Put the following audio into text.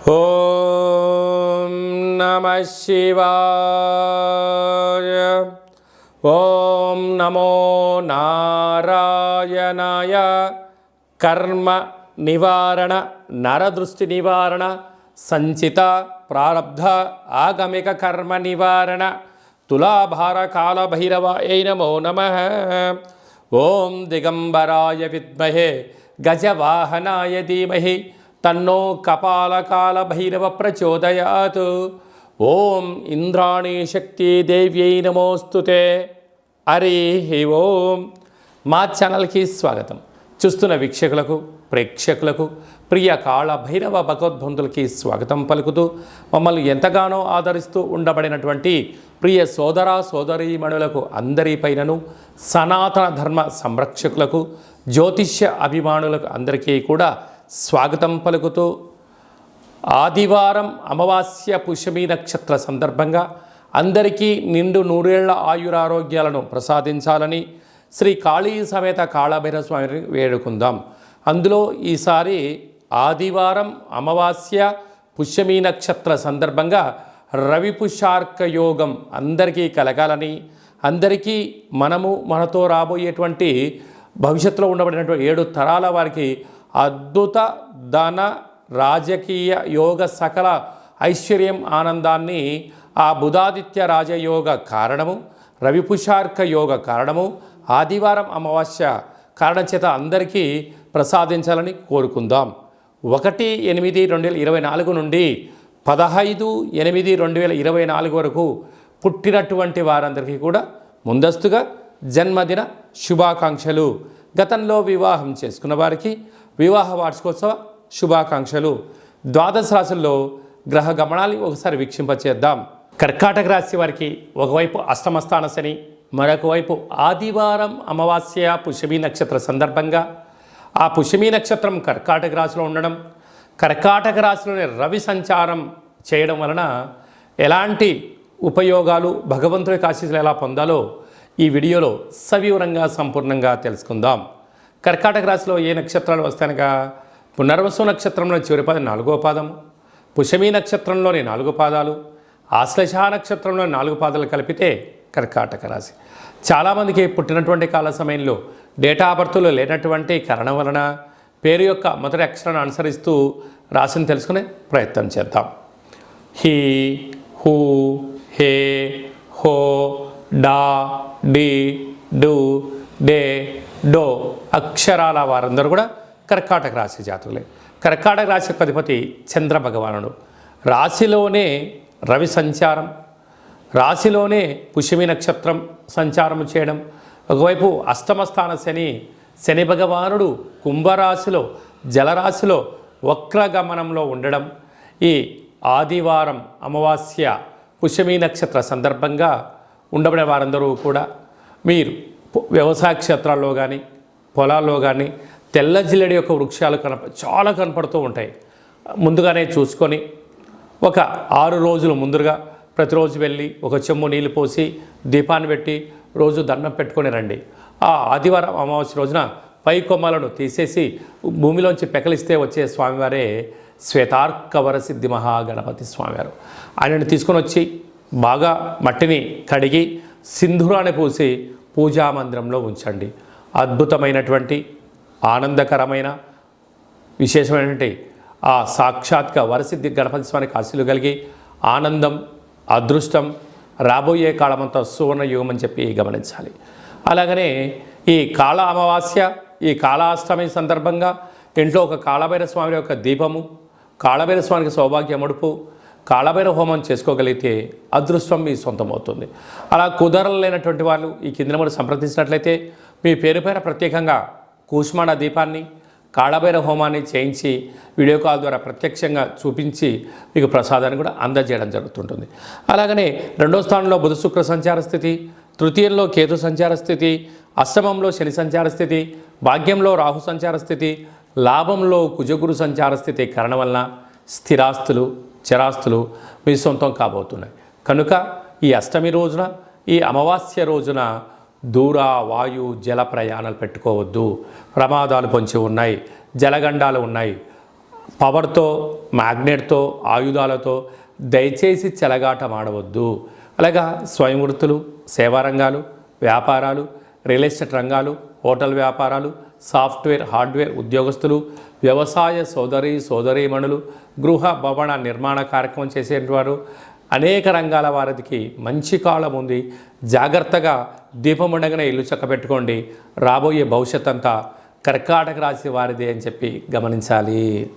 ఓం నమః శివాయ. ఓం నమో నారాయణాయ. కర్మ నివారణ, నరదృష్టి నివారణ, సంచిత ప్రారబ్ధ ఆగమిక కర్మ నివారణ, తులాభార కాల భైరవాయ నమో నమః. ఓం దిగంబరాయ విద్మహే గజవాహనాయ ధీమహి తన్నో కపాలకాల భైరవ ప్రచోదయాత్. ఓం ఇంద్రాణీ శక్తి దేవ్యై నమోస్తుతే. హరి ఓం. మా ఛానల్కి స్వాగతం. చూస్తున్న వీక్షకులకు, ప్రేక్షకులకు, ప్రియ కాళ భైరవ భగవద్బంధులకి స్వాగతం పలుకుతూ, మమ్మల్ని ఎంతగానో ఆదరిస్తూ ఉండబడినటువంటి ప్రియ సోదర సోదరీమణులకు అందరిపైనను, సనాతన ధర్మ సంరక్షకులకు, జ్యోతిష్య అభిమానులకు అందరికీ కూడా స్వాగతం పలుకుతూ, ఆదివారం అమావాస్య పుష్యమి నక్షత్ర సందర్భంగా అందరికీ నిండు నూరేళ్ల ఆయురారోగ్యాలను ప్రసాదించాలని శ్రీ కాళీ సమేత కాళభైరవ స్వామిని వేడుకుందాం. అందులో ఈసారి ఆదివారం అమావాస్య పుష్యమి నక్షత్ర సందర్భంగా రవి పుష్యార్క యోగం అందరికీ కలగాలని, అందరికీ మనతో రాబోయేటువంటి భవిష్యత్తులో ఉండబడినటువంటి 7 తరాల వారికి అద్భుత ధన రాజకీయ యోగ సకల ఐశ్వర్యం ఆనందాన్ని ఆ బుధాదిత్య రాజయోగ కారణము, రవిపుషార్క యోగ కారణము, ఆదివారం అమావాస్య కారణం చేత అందరికీ ప్రసాదించాలని కోరుకుందాం. 1/8/2024 నుండి 15/8/2024 వరకు పుట్టినటువంటి వారందరికీ కూడా ముందస్తుగా జన్మదిన శుభాకాంక్షలు. గతంలో వివాహం చేసుకున్న వారికి వివాహ వార్షికోత్సవ శుభాకాంక్షలు. ద్వాదశ రాశుల్లో గ్రహ గమనాన్ని ఒకసారి వీక్షింపచేద్దాం. కర్కాటక రాశి వారికి ఒకవైపు అష్టమస్థాన శని, మరొక వైపు ఆదివారం అమావాస్య పుష్యమి నక్షత్ర సందర్భంగా ఆ పుష్యమి నక్షత్రం కర్కాటక రాశిలో ఉండడం, కర్కాటక రాశిలోని రవి సంచారం చేయడం వలన ఎలాంటి ఉపయోగాలు, భగవంతుడి ఆశీస్సులు ఎలా పొందాలో ఈ వీడియోలో సవివరంగా సంపూర్ణంగా తెలుసుకుందాం. కర్కాటక రాశిలో ఏ నక్షత్రాలు వస్తాయనగా పునర్వసు నక్షత్రంలో చివరి పాదం 4వ పాదము, పుష్యమి నక్షత్రంలోని 4 పాదాలు, ఆశ్లేష నక్షత్రంలోని 4 పాదాలు కలిపితే కర్కాటక రాశి. చాలామందికి పుట్టినటువంటి కాల సమయంలో డేటా ఆఫ్ బర్త్లో లేనటువంటి కారణం వలన పేరు యొక్క మొదటి అక్షరాన్ని అనుసరిస్తూ రాశిని తెలుసుకునే ప్రయత్నం చేద్దాం. హీ, హూ, హే, హో, డా, డి, డు, డే, డో అక్షరాల వారందరూ కూడా కర్కాటక రాశి జాతకులే. కర్కాటక రాశి యొక్క అధిపతి చంద్ర భగవానుడు. రాశిలోనే రవి సంచారం, రాశిలోనే పుష్యమి నక్షత్రం సంచారం చేయడం, ఒకవైపు అష్టమస్థాన శని భగవానుడు కుంభరాశిలో జలరాశిలో వక్రగమనంలో ఉండడం, ఈ ఆదివారం అమావాస్య పుష్యమి నక్షత్ర సందర్భంగా ఉండబడే వారందరూ కూడా మీరు వ్యవసాయ క్షేత్రాల్లో కానీ పొలాల్లో కానీ తెల్ల జిల్లెడి యొక్క వృక్షాలు చాలా కనపడుతూ ఉంటాయి. ముందుగానే చూసుకొని ఒక 6 రోజులు ముందుగా ప్రతిరోజు వెళ్ళి ఒక చెంబు నీళ్ళు పోసి దీపాన్ని పెట్టి రోజు దండం పెట్టుకొని రండి. ఆ ఆదివారం అమావాస్య రోజున పై కొమ్మలను తీసేసి భూమిలోంచి పెకలిస్తే వచ్చే స్వామివారే శ్వేతార్కవర సిద్ధి మహాగణపతి స్వామివారు. ఆయనను తీసుకొని వచ్చి బాగా మట్టిని కడిగి సింధూరాన్ని పూసి పూజా మందిరంలో ఉంచండి. అద్భుతమైనటువంటి ఆనందకరమైన విశేషమైనటువంటి ఆ సాక్షాత్గా వరసిద్ధి గణపతి స్వామికి ఆశీస్సులు కలిగి ఆనందం, అదృష్టం రాబోయే కాలమంతా సువర్ణ యుగం అని చెప్పి గమనించాలి. అలాగనే ఈ కాళ అమావాస్య, ఈ కాళాష్టమి సందర్భంగా ఇంట్లో ఒక కాళభైరవ స్వామి యొక్క దీపము, కాళభైరవ స్వామికి సౌభాగ్య ముడుపు, కాళభైరవ హోమం చేసుకోగలిగితే అదృష్టం మీ సొంతమవుతుంది. అలా కుదరలేనటువంటి వాళ్ళు ఈ కింద నెంబర్ సంప్రదించినట్లయితే మీ పేరు పైన ప్రత్యేకంగా కూష్మాండ దీపాన్ని, కాళభైరవ హోమాన్ని చేయించి వీడియో కాల్ ద్వారా ప్రత్యక్షంగా చూపించి మీకు ప్రసాదాన్ని కూడా అందజేయడం జరుగుతుంటుంది. అలాగనే 2వ స్థానంలో బుధ శుక్ర సంచార స్థితి, తృతీయంలో కేతు సంచార స్థితి, అష్టమంలో శని సంచార స్థితి, భాగ్యంలో రాహు సంచార స్థితి, లాభంలో కుజగురు సంచార స్థితి కారణం వలన స్థిరాస్తులు, చరాస్తులు మీ సొంతం కాబోతున్నాయి. కనుక ఈ అష్టమి రోజున, ఈ అమావాస్య రోజున దూర వాయు జల ప్రయాణాలు పెట్టుకోవద్దు. ప్రమాదాలు పొంచి ఉన్నాయి, జలగండాలు ఉన్నాయి. పవర్తో, మ్యాగ్నెట్తో, ఆయుధాలతో దయచేసి చెలగాటం ఆడవద్దు. అలాగా స్వయం వృత్తులు, సేవారంగాలు, వ్యాపారాలు, రియల్ ఎస్టేట్ రంగాలు, హోటల్ వ్యాపారాలు, సాఫ్ట్వేర్, హార్డ్వేర్ ఉద్యోగస్తులు, వ్యవసాయ సోదరీమణులు, గృహ భవన నిర్మాణ కార్యక్రమం చేసేవారు, అనేక రంగాల వారికి మంచి కాలం ఉంది. జాగ్రత్తగా దీపం ఉండగానే ఇల్లు చక్కబెట్టుకోండి. రాబోయే భవిష్యత్ అంతా కర్కాటక రాశి వారిదే అని చెప్పి గమనించాలి.